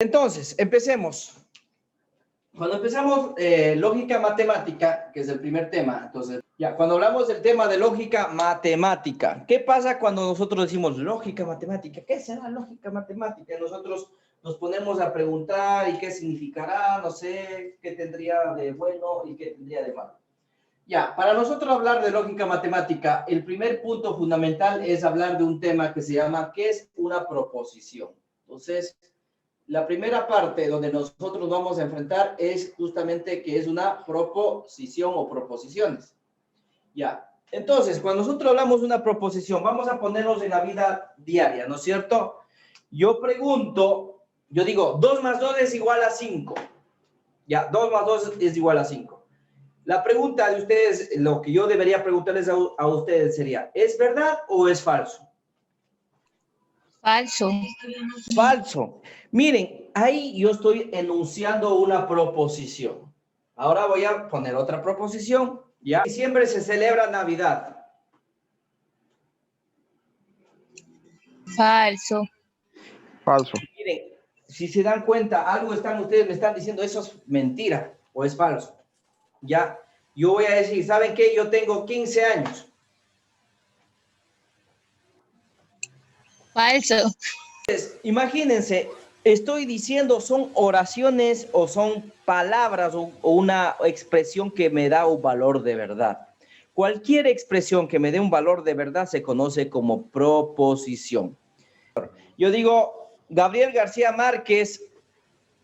Entonces, empecemos. Cuando empezamos lógica matemática, que es el primer tema, entonces, ya, cuando hablamos del tema de lógica matemática, ¿qué pasa cuando nosotros decimos lógica matemática? ¿Qué será lógica matemática? Nosotros nos ponemos a preguntar y qué significará, no sé, qué tendría de bueno y qué tendría de malo. Ya, para nosotros hablar de lógica matemática, el primer punto fundamental es hablar de un tema que se llama, ¿qué es una proposición? Entonces, la primera parte donde nosotros vamos a enfrentar es justamente que es una proposición o proposiciones. Ya, entonces, cuando nosotros hablamos de una proposición, vamos a ponernos en la vida diaria, ¿no es cierto? Yo pregunto, yo digo, 2 más 2 es igual a 5. Ya, 2 más 2 es igual a 5. La pregunta de ustedes, lo que yo debería preguntarles a ustedes sería, ¿es verdad o es falso? Falso. Falso. Miren, ahí yo estoy enunciando una proposición. Ahora voy a poner otra proposición. ¿Ya? En diciembre se celebra Navidad. Falso. Falso. Miren, si se dan cuenta, algo ustedes me están diciendo, eso es mentira o es falso. Ya, yo voy a decir, ¿saben qué? Yo tengo 15 años. Falso. Imagínense, estoy diciendo son oraciones o son palabras o una expresión que me da un valor de verdad. Cualquier expresión que me dé un valor de verdad se conoce como proposición. Yo digo, Gabriel García Márquez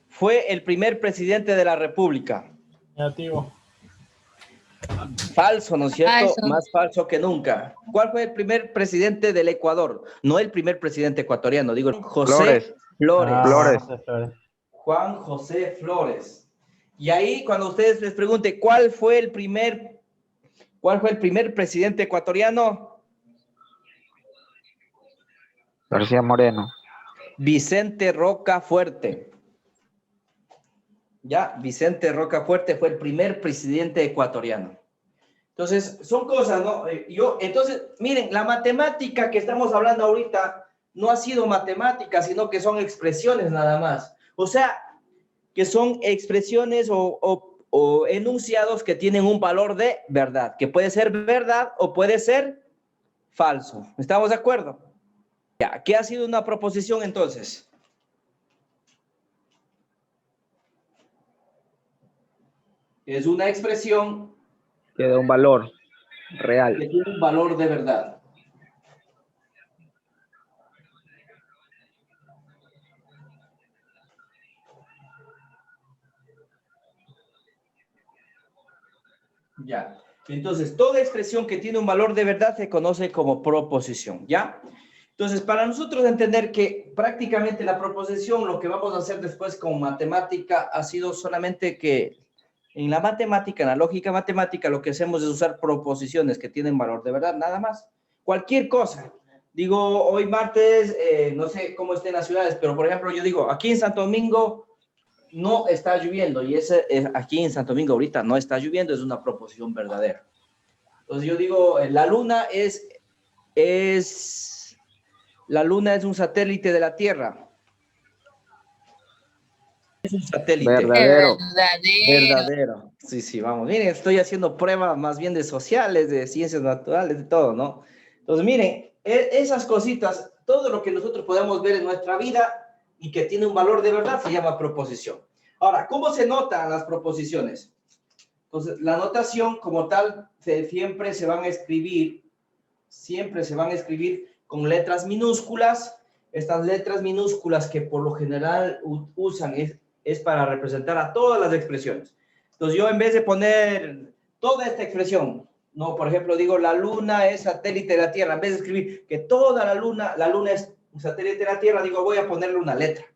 fue el primer presidente de la República. Negativo. Falso, ¿no es cierto? Falso. Más falso que nunca. ¿Cuál fue el primer presidente del Ecuador? No el primer presidente ecuatoriano, digo José Flores. Flores. Juan José Flores. Y ahí cuando ustedes les pregunten ¿cuál fue el primer presidente ecuatoriano? García Moreno. Vicente Rocafuerte. Ya, Vicente Rocafuerte fue el primer presidente ecuatoriano. Entonces, son cosas, ¿no? Entonces, miren, la matemática que estamos hablando ahorita no ha sido matemática, sino que son expresiones nada más. O sea, que son expresiones o enunciados que tienen un valor de verdad, que puede ser verdad o puede ser falso. ¿Estamos de acuerdo? Ya, ¿qué ha sido una proposición entonces? Es una expresión Que da un valor real. que tiene un valor de verdad. Ya. Entonces, toda expresión que tiene un valor de verdad se conoce como proposición, ¿ya? Entonces, para nosotros entender que prácticamente la proposición, lo que vamos a hacer después con matemática, ha sido solamente que en la matemática, en la lógica matemática, lo que hacemos es usar proposiciones que tienen valor de verdad, nada más. Cualquier cosa. Digo, hoy martes, no sé cómo estén las ciudades, pero por ejemplo, yo digo, aquí en Santo Domingo no está lloviendo, y aquí en Santo Domingo ahorita no está lloviendo, es una proposición verdadera. Entonces yo digo, la luna la luna es un satélite de la Tierra. Es un satélite. Verdadero. Verdadero. Sí, sí, vamos. Miren, estoy haciendo pruebas más bien de sociales, de ciencias naturales, de todo, ¿no? Entonces, miren, esas cositas, todo lo que nosotros podemos ver en nuestra vida y que tiene un valor de verdad se llama proposición. Ahora, ¿cómo se notan las proposiciones? Entonces, la notación como tal siempre se van a escribir con letras minúsculas. Estas letras minúsculas que por lo general usan es para representar a todas las expresiones. Entonces, yo en vez de poner toda esta expresión, no, por ejemplo, digo la luna es satélite de la Tierra, en vez de escribir que toda la luna es un satélite de la Tierra, digo, voy a ponerle una letra.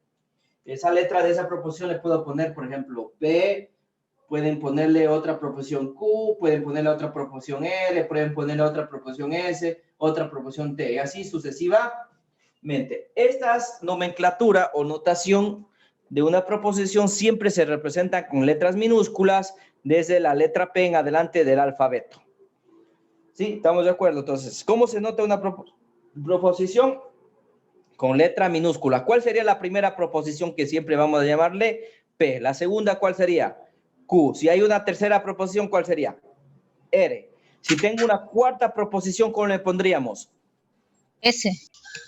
Esa letra de esa proposición le puedo poner, por ejemplo, P, pueden ponerle otra proposición Q, pueden ponerle otra proposición R, pueden ponerle otra proposición S, otra proposición T, y así sucesivamente. Estas nomenclatura o notación de una proposición siempre se representa con letras minúsculas desde la letra P en adelante del alfabeto. ¿Sí? ¿Estamos de acuerdo? Entonces, ¿cómo se nota una proposición? con letra minúscula. ¿Cuál sería la primera proposición que siempre vamos a llamarle P? La segunda, ¿cuál sería? Q. Si hay una tercera proposición, ¿cuál sería? R. Si tengo una cuarta proposición, ¿cómo le pondríamos? S.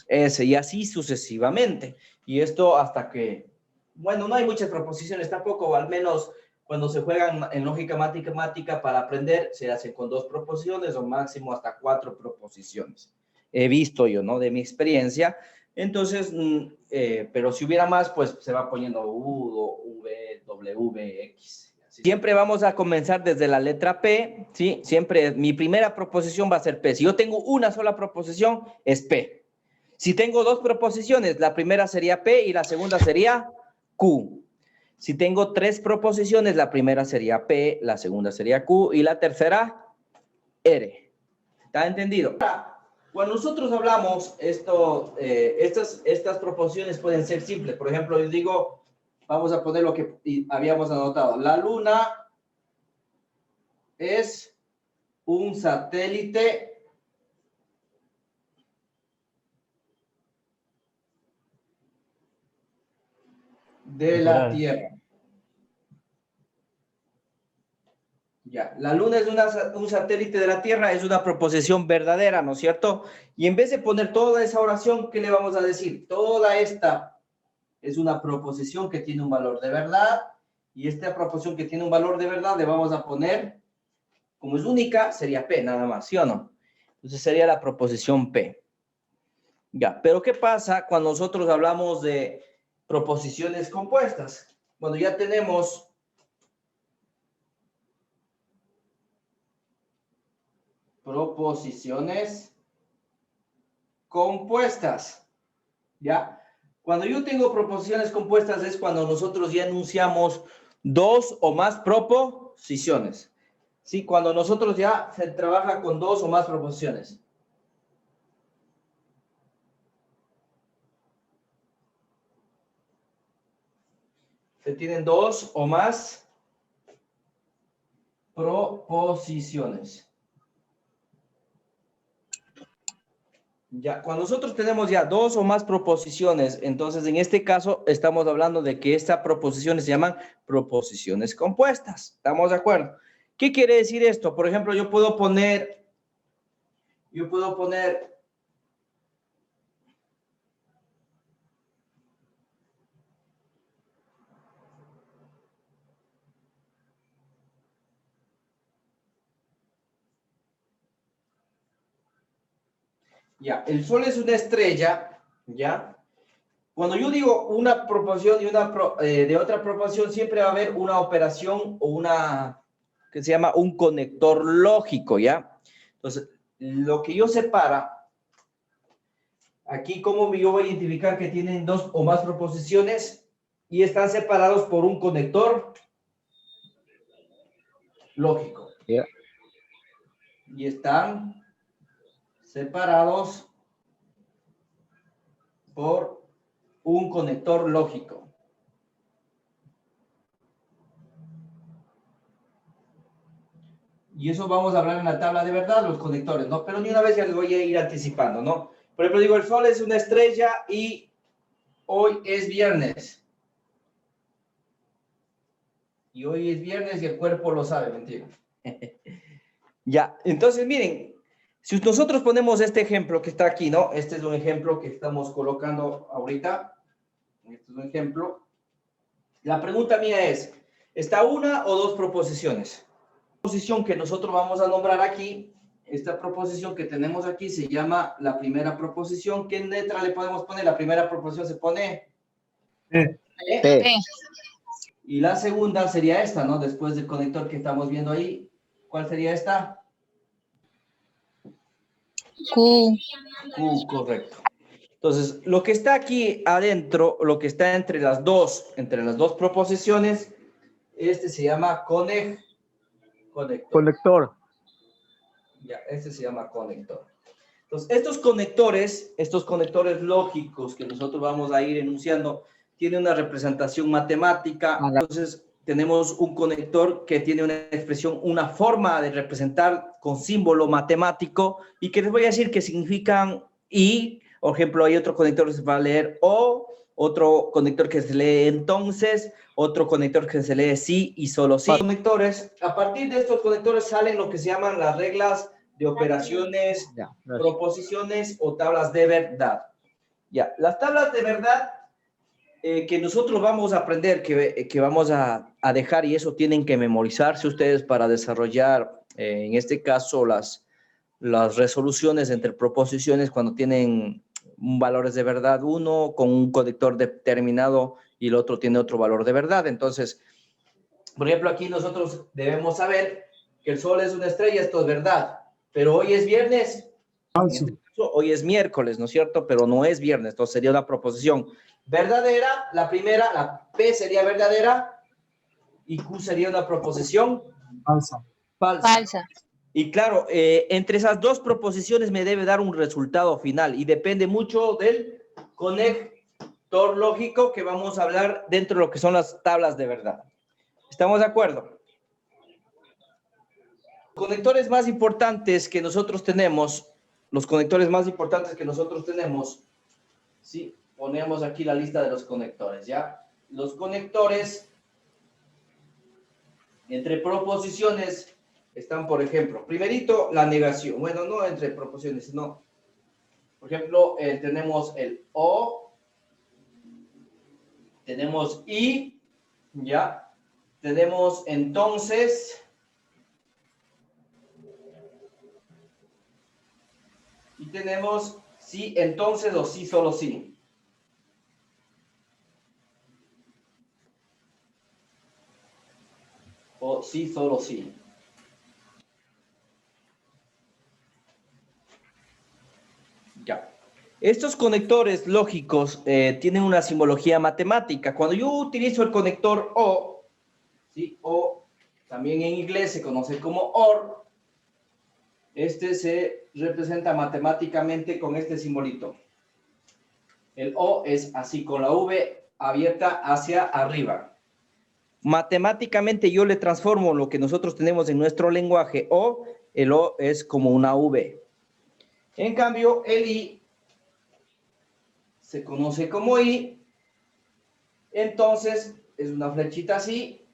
S, y así sucesivamente. Y esto hasta que, bueno, no hay muchas proposiciones tampoco, o al menos cuando se juegan en lógica matemática para aprender, se hace con 2 proposiciones o máximo hasta 4 proposiciones. He visto yo, ¿no? De mi experiencia. Entonces, pero si hubiera más, pues se va poniendo U, V, W, X. Siempre vamos a comenzar desde la letra P, ¿sí? Siempre mi primera proposición va a ser P. Si yo tengo una sola proposición, es P. Si tengo 2 proposiciones, la primera sería P y la segunda sería Q. Si tengo 3 proposiciones, la primera sería P, la segunda sería Q y la tercera R. ¿Está entendido? Cuando nosotros hablamos estas proposiciones pueden ser simples. Por ejemplo, yo digo, vamos a poner lo que habíamos anotado. La Luna es un satélite de la Tierra. Ya, la Luna es un satélite de la Tierra, es una proposición verdadera, ¿no es cierto? Y en vez de poner toda esa oración, ¿qué le vamos a decir? Toda esta es una proposición que tiene un valor de verdad, y esta proposición que tiene un valor de verdad le vamos a poner, como es única, sería P, nada más, ¿sí o no? Entonces sería la proposición P. Ya, pero ¿qué pasa cuando nosotros hablamos de proposiciones compuestas? Cuando ya tenemos proposiciones compuestas, ¿ya? Cuando yo tengo proposiciones compuestas es cuando nosotros ya enunciamos 2 o más proposiciones, ¿sí? Cuando nosotros ya se trabaja con 2 o más proposiciones. Se tienen 2 o más proposiciones. Ya, cuando nosotros tenemos ya 2 o más proposiciones, entonces en este caso estamos hablando de que estas proposiciones se llaman proposiciones compuestas. ¿Estamos de acuerdo? ¿Qué quiere decir esto? Por ejemplo, yo puedo poner ya, el Sol es una estrella, ¿ya? Cuando yo digo una proposición y de otra proposición, siempre va a haber una operación o una que se llama un conector lógico, ¿ya? Entonces, lo que yo separa, aquí como yo voy a identificar que tienen 2 o más proposiciones y están separados por un conector lógico. Yeah. Y están separados por un conector lógico. Y eso vamos a hablar en la tabla de verdad, los conectores, ¿no? Pero ni una vez ya les voy a ir anticipando, ¿no? Por ejemplo, digo, el Sol es una estrella y hoy es viernes. Y hoy es viernes y el cuerpo lo sabe, mentira. Ya, entonces miren, si nosotros ponemos este ejemplo que está aquí, ¿no? Este es un ejemplo que estamos colocando ahorita. Este es un ejemplo. La pregunta mía es, ¿está una o 2 proposiciones? La proposición que nosotros vamos a nombrar aquí, esta proposición que tenemos aquí se llama la primera proposición. ¿Qué letra le podemos poner? La primera proposición se pone P. P. Y la segunda sería esta, ¿no? Después del conector que estamos viendo ahí. ¿Cuál sería esta? Q. Q, correcto. Entonces, lo que está aquí adentro, lo que está entre las dos proposiciones, este se llama conector. Conector. Ya, este se llama conector. Entonces, estos conectores lógicos que nosotros vamos a ir enunciando, tienen una representación matemática. Entonces, tenemos un conector que tiene una expresión, una forma de representar con símbolo matemático y que les voy a decir que significan y Por ejemplo, hay otro conector que se va a leer o, otro conector que se lee entonces, otro conector que se lee sí y solo sí. Conectores, a partir de estos conectores salen lo que se llaman las reglas de operaciones, proposiciones o tablas de verdad. Ya, las tablas de verdad que nosotros vamos a aprender, que vamos a dejar, y eso tienen que memorizarse ustedes para desarrollar, en este caso, las resoluciones entre proposiciones cuando tienen valores de verdad, uno con un conector determinado y el otro tiene otro valor de verdad. Entonces, por ejemplo, aquí nosotros debemos saber que el sol es una estrella, esto es verdad, pero hoy es viernes, Falso. hoy es miércoles, ¿no es cierto? Pero no es viernes, entonces sería una proposición verdadera, la primera, la P sería verdadera y Q sería una proposición Falsa. Falsa. Y claro, entre esas dos proposiciones me debe dar un resultado final y depende mucho del conector lógico que vamos a hablar dentro de lo que son las tablas de verdad. ¿Estamos de acuerdo? Conectores más importantes que nosotros tenemos, sí, ponemos aquí la lista de los conectores, ¿ya? Los conectores entre proposiciones están, por ejemplo, primerito, la negación. Bueno, no entre proposiciones, sino, por ejemplo, tenemos el o, tenemos y, ¿ya? Tenemos entonces, y tenemos sí, entonces o sí, solo sí. O sí, solo sí. Ya. Estos conectores lógicos tienen una simbología matemática. Cuando yo utilizo el conector O, ¿sí? O también en inglés se conoce como OR, este se representa matemáticamente con este simbolito. El O es así, con la V abierta hacia arriba. Matemáticamente yo le transformo lo que nosotros tenemos en nuestro lenguaje O, el O es como una V. En cambio, el I se conoce como I, entonces es una flechita así,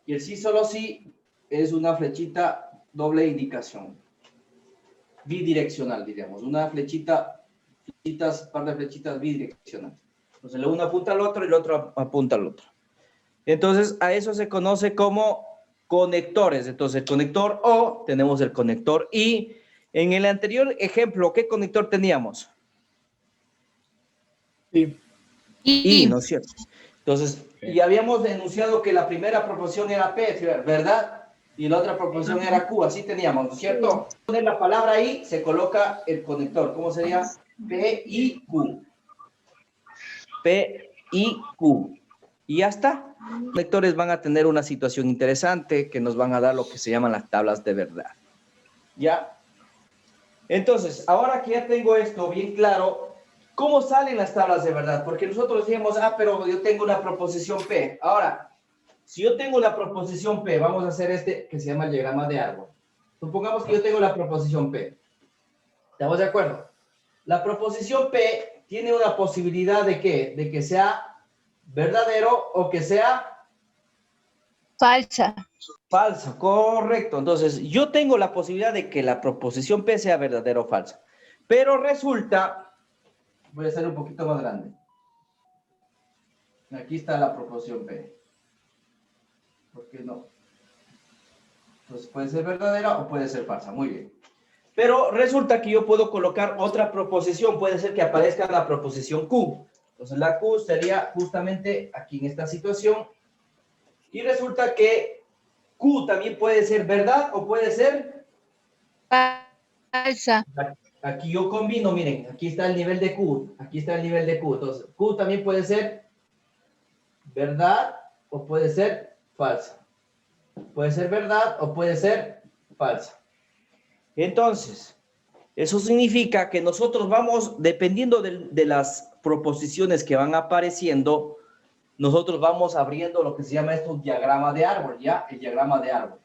y el sí solo sí es una flechita doble indicación, bidireccional, diríamos, una flechita, par de flechitas bidireccionales. Entonces, uno apunta al otro y el otro apunta al otro. Entonces, a eso se conoce como conectores. Entonces, el conector O, tenemos el conector I. En el anterior ejemplo, ¿qué conector teníamos? I, ¿no es cierto? Entonces, y habíamos denunciado que la primera proposición era P, ¿verdad? Y la otra proposición era Q, así teníamos, ¿no es cierto? Poner la palabra I, se coloca el conector. ¿Cómo sería? P, I, Q. P, I, Q. Y ya está. Los conectores van a tener una situación interesante que nos van a dar lo que se llaman las tablas de verdad. ¿Ya? Entonces, ahora que ya tengo esto bien claro, ¿cómo salen las tablas de verdad? Porque nosotros decíamos, pero yo tengo una proposición P. Ahora, si yo tengo la proposición P, vamos a hacer este que se llama el diagrama de árbol. Supongamos que yo tengo la proposición P. ¿Estamos de acuerdo? La proposición P tiene una posibilidad de ¿qué? De que sea verdadero o que sea Falsa. falso, correcto. Entonces, yo tengo la posibilidad de que la proposición P sea verdadera o falsa. Pero resulta, voy a hacer un poquito más grande. Aquí está la proposición P. ¿Por qué no? Entonces, puede ser verdadera o puede ser falsa. Muy bien. Pero resulta que yo puedo colocar otra proposición. Puede ser que aparezca la proposición Q. Entonces, la Q sería justamente aquí en esta situación. Y resulta que Q también puede ser verdad o puede ser Falsa. Aquí yo combino, miren, aquí está el nivel de Q, aquí está el nivel de Q. Entonces, Q también puede ser verdad o puede ser falsa. Puede ser verdad o puede ser falsa. Entonces, eso significa que nosotros vamos, dependiendo de las proposiciones que van apareciendo, nosotros vamos abriendo lo que se llama esto un diagrama de árbol, ¿ya? El diagrama de árbol.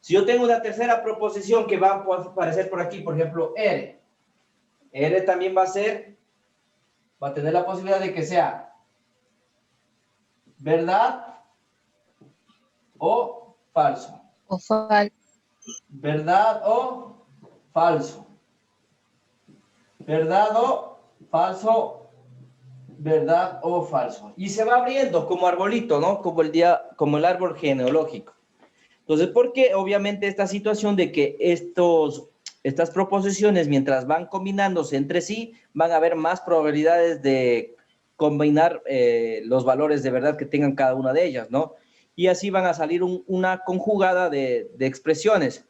Si yo tengo una tercera proposición que va a aparecer por aquí, por ejemplo, R. R también va a tener la posibilidad de que sea verdad o falso. O falso. Verdad o falso. Verdad o falso. Verdad o falso. Y se va abriendo como arbolito, ¿no? Como el árbol genealógico. Entonces, porque obviamente esta situación de que estas proposiciones, mientras van combinándose entre sí, van a haber más probabilidades de combinar los valores de verdad que tengan cada una de ellas, ¿no? Y así van a salir una conjugada de expresiones.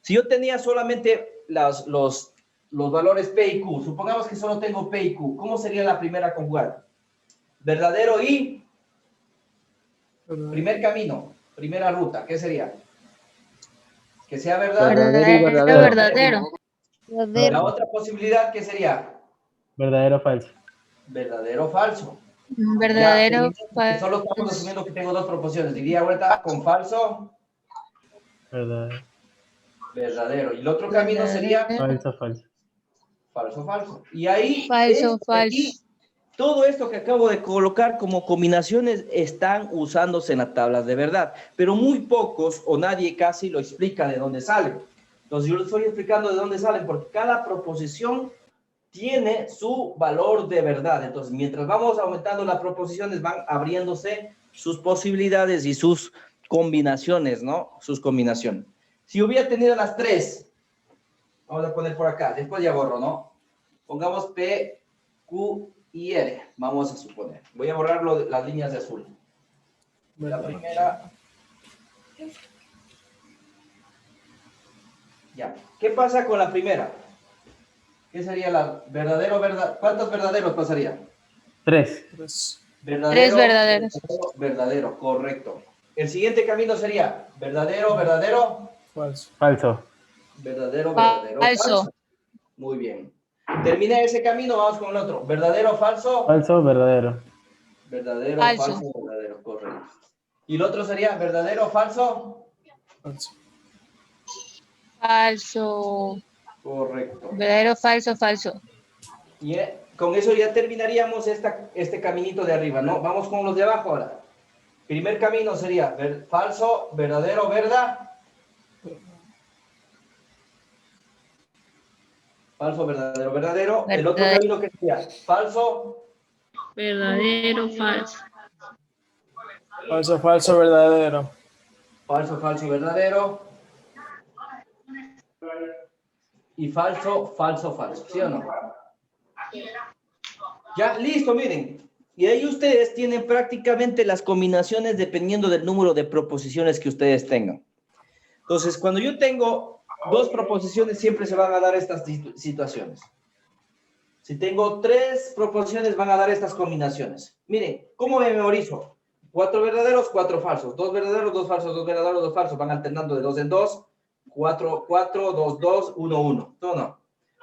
Si yo tenía solamente los valores P y Q, supongamos que solo tengo P y Q, ¿cómo sería la primera conjugada? Verdadero y primer camino, primera ruta, ¿qué sería? Que sea verdad. Verdadero y verdadero. Verdadero. La otra posibilidad, ¿qué sería? Verdadero, falso. Verdadero o falso. Verdadero, Ya, solo estamos asumiendo que tengo dos proposiciones. Diría vuelta con falso. Verdadero. Verdadero. Y el otro camino sería Falso, falso. falso, falso. Y ahí, falso, aquí, todo esto que acabo de colocar como combinaciones están usándose en las tablas de verdad, pero muy pocos o nadie casi lo explica de dónde salen. Entonces yo les estoy explicando de dónde salen porque cada proposición tiene su valor de verdad. Entonces, mientras vamos aumentando las proposiciones, van abriéndose sus posibilidades y sus combinaciones, ¿no? Sus combinaciones. Si hubiera tenido las tres, vamos a poner por acá, después ya borro, ¿no? Pongamos P, Q y R, vamos a suponer. Voy a borrar las líneas de azul. La primera. Ya. ¿Qué pasa con la primera? ¿Qué sería la verdadero, verdad? ¿Cuántos verdaderos pasaría? 3. Verdadero, 3 verdaderos. verdadero, correcto. El siguiente camino sería verdadero, verdadero. Falso. Falso. Verdadero, verdadero, falso. Muy bien. Termina ese camino, vamos con el otro. Verdadero, falso. Falso, verdadero. Verdadero, Falso. falso, verdadero, correcto. Y el otro sería verdadero, falso. Falso. Falso. Correcto. Verdadero, falso, falso. Y con eso ya terminaríamos este caminito de arriba, ¿no? Vamos con los de abajo ahora. Primer camino sería falso, verdadero, verdad. Falso, verdadero, verdadero. El otro camino que sería falso. Verdadero, falso. Falso, falso, verdadero. Falso, falso, verdadero. Y falso, falso, falso. ¿Sí o no? Ya, listo, miren. Y ahí ustedes tienen prácticamente las combinaciones dependiendo del número de proposiciones que ustedes tengan. Entonces, cuando yo tengo dos proposiciones, siempre se van a dar estas situaciones. Si tengo tres proposiciones, van a dar estas combinaciones. Miren, ¿cómo me memorizo? 4 verdaderos, 4 falsos. 2 verdaderos, 2 falsos, 2 verdaderos, 2 falsos. Van alternando de 2 en 2. 4, 4, 2, 2, 1, 1. ¿Todo no?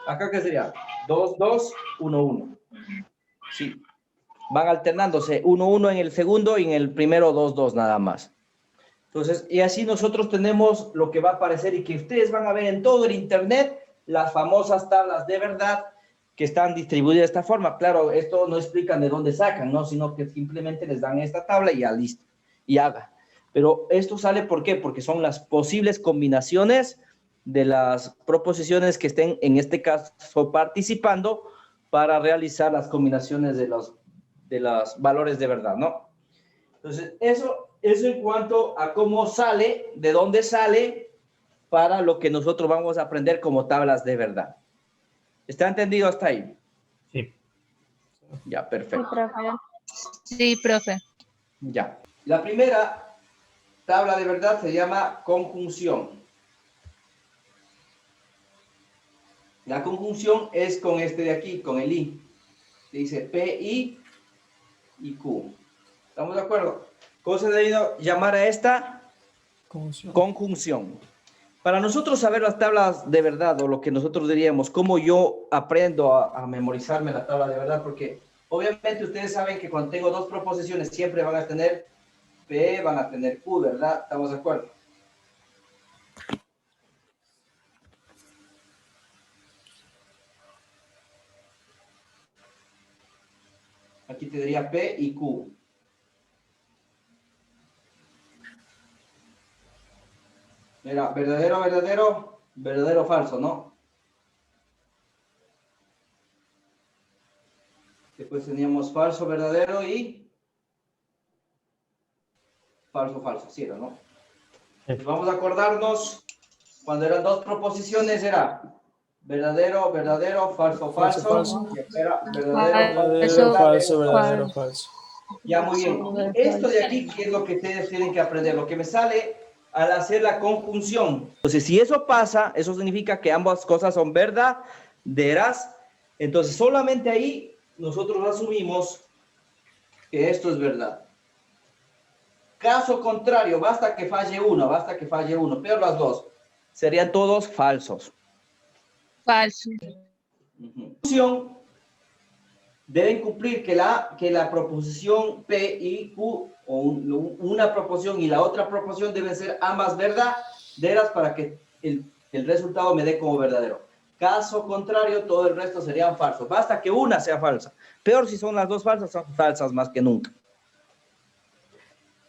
Acá, ¿qué sería? 2, 2, 1, 1. Sí. Van alternándose 1, 1 en el segundo y en el primero 2, 2 nada más. Entonces, y así nosotros tenemos lo que va a aparecer y que ustedes van a ver en todo el internet, las famosas tablas de verdad que están distribuidas de esta forma. Claro, esto no explican de dónde sacan, ¿no? Sino que simplemente les dan esta tabla y ya listo, y haga. Pero esto sale, ¿por qué? Porque son las posibles combinaciones de las proposiciones que estén, en este caso, participando para realizar las combinaciones de los valores de verdad, ¿no? Entonces, eso en cuanto a cómo sale, de dónde sale, para lo que nosotros vamos a aprender como tablas de verdad. ¿Está entendido hasta ahí? Sí. Ya, perfecto. Sí, profe. Ya. La primera tabla de verdad se llama conjunción. La conjunción es con este de aquí, con el I. Dice P, I y Q. ¿Estamos de acuerdo? ¿Cómo se debe llamar a esta? Conjunción. Para nosotros saber las tablas de verdad, o lo que nosotros diríamos, cómo yo aprendo a memorizarme la tabla de verdad, porque obviamente ustedes saben que cuando tengo dos proposiciones siempre van a tener P, van a tener Q, ¿verdad? ¿Estamos de acuerdo? Aquí tendría P y Q. Mira, verdadero, verdadero, verdadero, falso, ¿no? Después teníamos falso, verdadero y falso, falso, ¿sí o no? Sí. Vamos a acordarnos, cuando eran dos proposiciones era verdadero, verdadero, falso, falso. Falso. Y acá era verdadero, Verdadero, falso, verdadero. verdadero, falso. Ya, muy bien. Esto de aquí, ¿qué es lo que ustedes tienen que aprender? Lo que me sale al hacer la conjunción. Entonces, si eso pasa, eso significa que ambas cosas son verdaderas. Entonces, solamente ahí nosotros asumimos que esto es verdad. Caso contrario, basta que falle uno, pero las dos serían todos falsos. Falso. Conjunción deben cumplir que la proposición P y Q, o una proposición y la otra proposición deben ser ambas verdaderas para que el resultado me dé como verdadero. Caso contrario, todo el resto serían falsos. Basta que una sea falsa. Peor si son las dos falsas, son falsas más que nunca.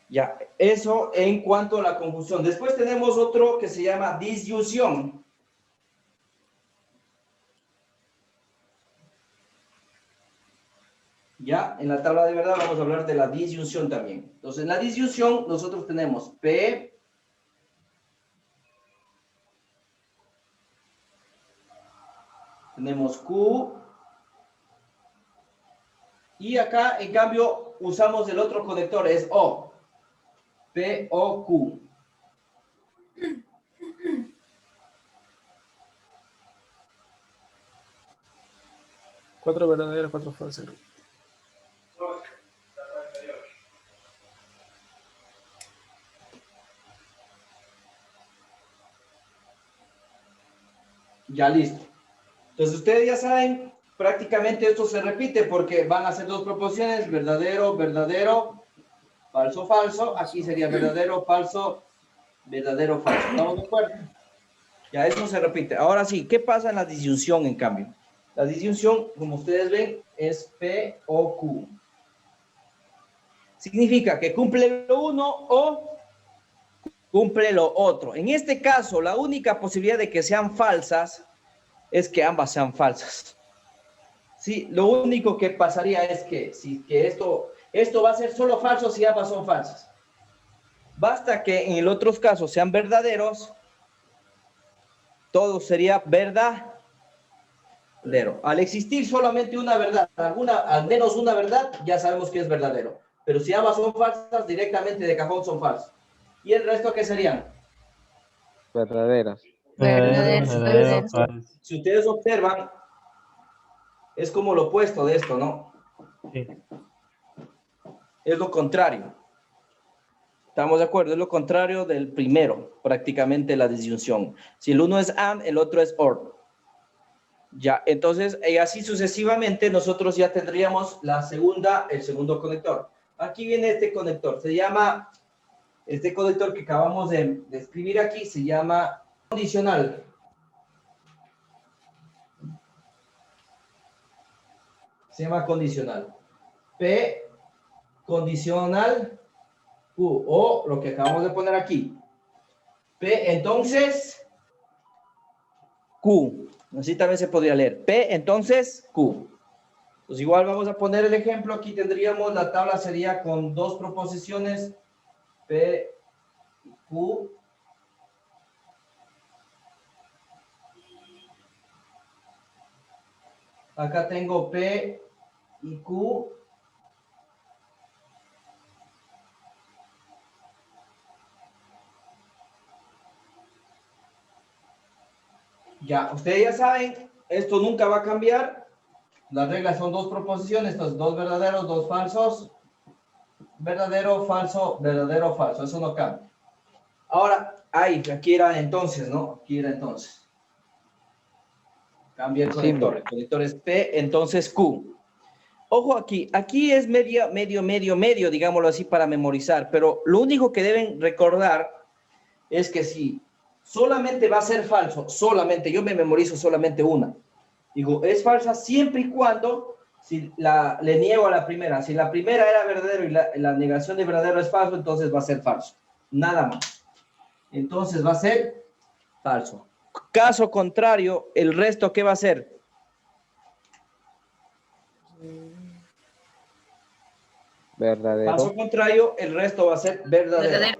Ya, eso en cuanto a la conjunción. Después tenemos otro que se llama disyunción. Ya, en la tabla de verdad vamos a hablar de la disyunción también. Entonces, en la disyunción nosotros tenemos P, tenemos Q, y acá, en cambio, usamos el otro conector, es O. P, O, Q. Cuatro verdaderos, cuatro falsos. Ya, listo. Entonces, ustedes ya saben, prácticamente esto se repite porque van a ser dos proposiciones, verdadero, verdadero, falso, falso. Aquí sería verdadero, falso, verdadero, falso. ¿Estamos de acuerdo? Ya, eso se repite. Ahora sí, ¿qué pasa en la disyunción, en cambio? La disyunción, como ustedes ven, es P o Q. Significa que cumple lo uno o cumple lo otro. En este caso, la única posibilidad de que sean falsas es que ambas sean falsas. Sí, lo único que pasaría es que, esto va a ser solo falso si ambas son falsas. Basta que en el otros casos sean verdaderos, todo sería verdadero. Al existir solamente una verdad, al menos una verdad, ya sabemos que es verdadero. Pero si ambas son falsas, directamente de cajón son falsas. ¿Y el resto qué serían? Verdaderas. Verdadero. Si ustedes observan, es como lo opuesto de esto, ¿no? Sí. Es lo contrario. ¿Estamos de acuerdo? Es lo contrario del primero, prácticamente la disyunción. Si el uno es and, el otro es or. Ya, entonces, y así sucesivamente, nosotros ya tendríamos el segundo conector. Aquí viene este conector. Se llama, este conector que acabamos de escribir aquí, se llama condicional. Se llama condicional. P, condicional, Q, o lo que acabamos de poner aquí. P, entonces, Q. Así también se podría leer. P, entonces, Q. Pues igual vamos a poner el ejemplo. Aquí tendríamos, la tabla sería con dos proposiciones, P, Q. Acá tengo P y Q. Ya, ustedes ya saben, esto nunca va a cambiar. Las reglas son dos proposiciones, estos dos verdaderos, dos falsos. Verdadero, falso, verdadero, falso. Eso no cambia. Ahora, aquí era entonces, ¿no? Aquí era entonces. Cambia el conector. El conector es P, entonces Q. Ojo aquí es medio, digámoslo así, para memorizar. Pero lo único que deben recordar es que si solamente va a ser falso, yo me memorizo solamente una. Digo, es falsa siempre y cuando Si le niego a la primera. Si la primera era verdadero y la negación de verdadero es falso, entonces va a ser falso. Nada más. Entonces va a ser falso. Caso contrario, el resto, ¿qué va a ser? Verdadero. Caso contrario, el resto va a ser verdadero.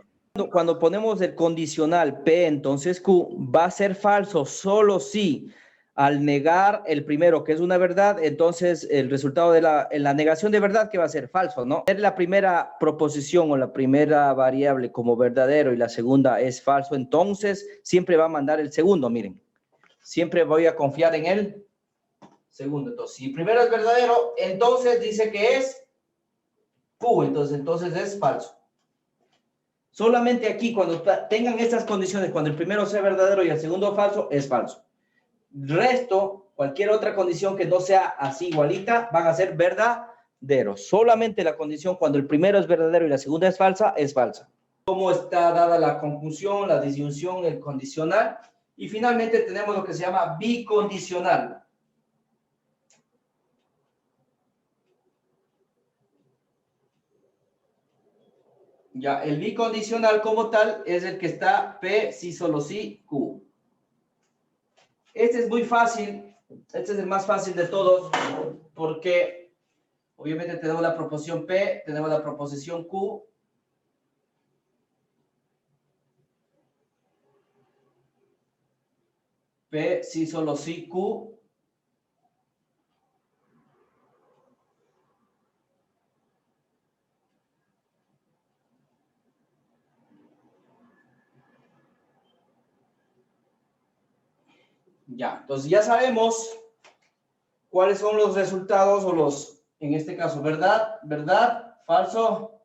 Cuando ponemos el condicional P, entonces Q, va a ser falso solo si al negar el primero, que es una verdad, entonces el resultado de la negación de verdad, que va a ser falso, ¿no? La primera proposición o la primera variable como verdadero y la segunda es falso, entonces siempre va a mandar el segundo, miren. Siempre voy a confiar en el segundo. Entonces, si el primero es verdadero, entonces dice que es Q, entonces es falso. Solamente aquí, cuando tengan estas condiciones, cuando el primero sea verdadero y el segundo falso, es falso. Resto, cualquier otra condición que no sea así igualita, van a ser verdaderos. Solamente la condición cuando el primero es verdadero y la segunda es falsa, es falsa. ¿Cómo está dada la conjunción, la disyunción, el condicional? Y finalmente tenemos lo que se llama bicondicional. Ya, el bicondicional como tal es el que está P, si, solo si, Q. Este es muy fácil, este es el más fácil de todos, porque obviamente tenemos la proposición P, tenemos la proposición Q. P, si, solo si, Q. Ya, entonces ya sabemos cuáles son los resultados o los, en este caso, verdad, verdad, falso,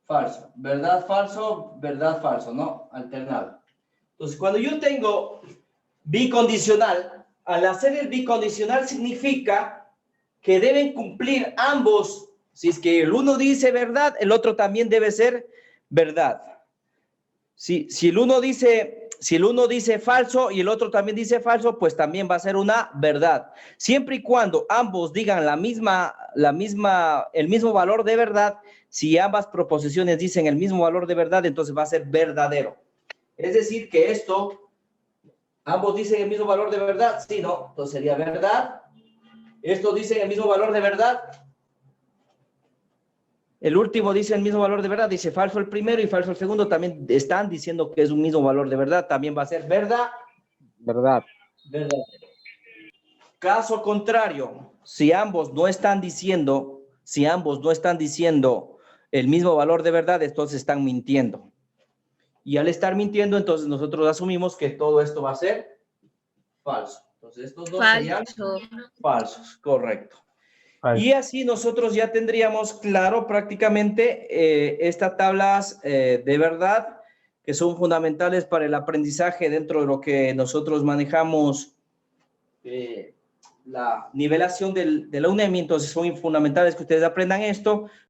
falso, verdad, falso, ¿no? Alternado. Entonces, cuando yo tengo bicondicional, al hacer el bicondicional significa que deben cumplir ambos. Si es que el uno dice verdad, el otro también debe ser verdad. Si el uno dice falso y el otro también dice falso, pues también va a ser una verdad. Siempre y cuando ambos digan el mismo valor de verdad, si ambas proposiciones dicen el mismo valor de verdad, entonces va a ser verdadero. Es decir, que esto, ambos dicen el mismo valor de verdad, sí, ¿no? Entonces sería verdad. Estos dicen el mismo valor de verdad. El último dice el mismo valor de verdad, dice falso el primero y falso el segundo, también están diciendo que es un mismo valor de verdad, también va a ser verdad. Verdad. Verdad. Caso contrario, si ambos no están diciendo el mismo valor de verdad, entonces están mintiendo. Y al estar mintiendo, entonces nosotros asumimos que todo esto va a ser falso. Entonces estos dos serían falsos, correcto. Y así nosotros ya tendríamos claro prácticamente estas tablas de verdad que son fundamentales para el aprendizaje dentro de lo que nosotros manejamos la nivelación de la UNEMI. Entonces son fundamentales que ustedes aprendan esto